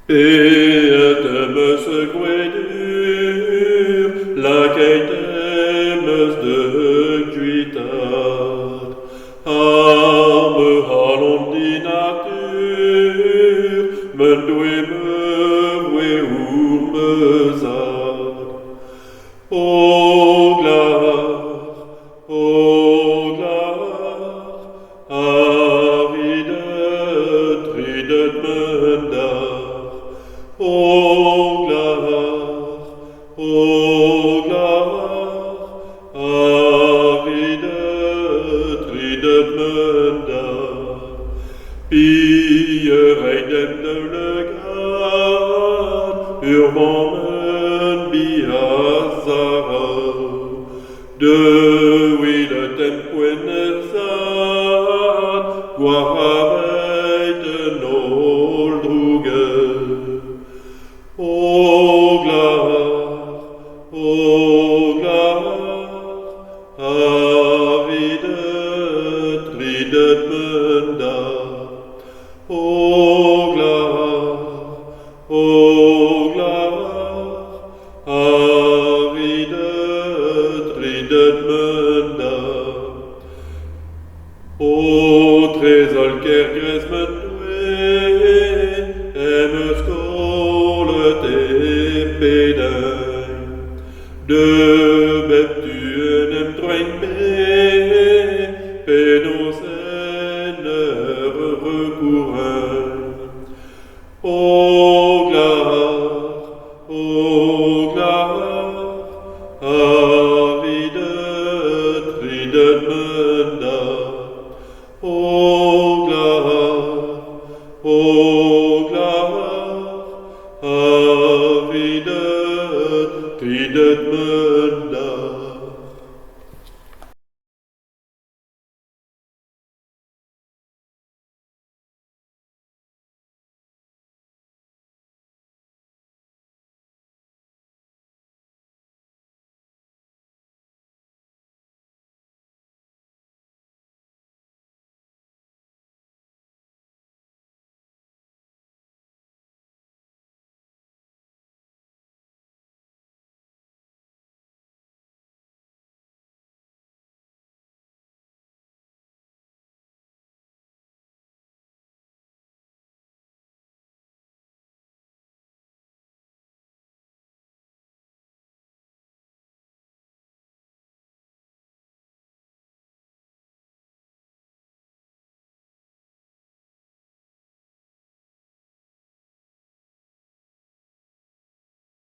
Et me secouer dur, la quaitemeuse de cuitard. Arme halom di natur, men doe me voué urmezad. O glar, aridet, ridet mendar. O glar, aridet, ridet mendar. Pierrei dem de legan, urmanen biazara. De wile tempoenezat, guaraveit nol druge. O glar, aridet, ridet mendar. O glar, aridet, ridet mendar. O trezol kergrez men doe, emeus kolet e pedañ. De bep tuen em troen be, penaos en ur recourin. O glar, aridet, ridet mendar. O glar, aridet, ridet mendar.